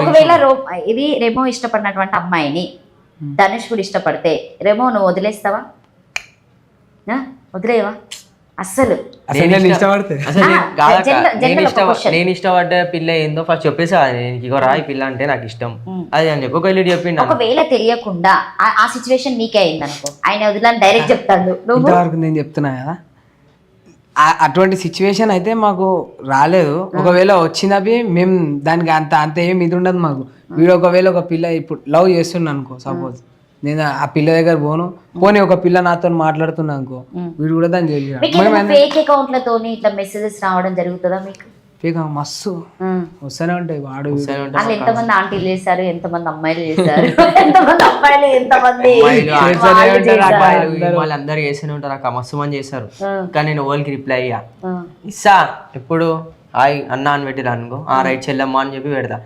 ఒకవేళ ఇది రెమో ఇష్టపడినటువంటి అమ్మాయిని ధనుష్ కూడా ఇష్టపడితే రెమో నువ్వు వదిలేస్తావా? వదిలేవా అస్సలు? నేను ఇష్టపడ్డ పిల్ల ఏందో ఫస్ట్ చెప్పేసా, ఇగో రా ఈ పిల్ల అంటే నాకు ఇష్టం అది అని చెప్పి ఒకవేళ చెప్పిండు. ఒకవేళ తెలియకుండా ఆ సిచ్యువేషన్ నీకే అయింది అనుకో, ఆయన వదిలని డైరెక్ట్ చెప్తాను. ఇంతవరకు నేను చెప్తున్నా కదా, అటువంటి సిచ్యువేషన్ అయితే మాకు రాలేదు. ఒకవేళ వచ్చినవి మేము దానికి అంత ఏం ఇది ఉండదు మాకు. వీడు ఒకవేళ ఒక పిల్ల ఇప్పుడు లవ్ చేస్తున్నా అనుకో, సపోజ్ నేను ఆ పిల్ల దగ్గర పోనీ ఒక పిల్ల నాతో మాట్లాడుతున్నా అనుకో, వీడు కూడా దాన్ని తెలియదు. ఫేక్ అకౌంట్లతో ఇట్లా మెసేజెస్ రావడం జరుగుతుందా మీకు? ఫేక్ మస్తు వస్తూనే ఉంటాయి. వాడు వాళ్ళు ఎంతమంది ఆంటీలు చేశారు, ఎంతమంది అమ్మాయిలు చేశారు, ఎంతమంది అబ్బాయిలు, ఎంతమంది వాళ్ళందరూ చేస్తూనే ఉంటారు. నాకు మస్తు మంది చేశారు, కానీ నేను ఓల్కి రిప్లై అయ్యా ఇస్తా. ఎప్పుడు హాయ్ అన్న అని పెట్టిరా అనుకో, రైట్ చెల్లమ్మ అని చెప్పి పెడతా.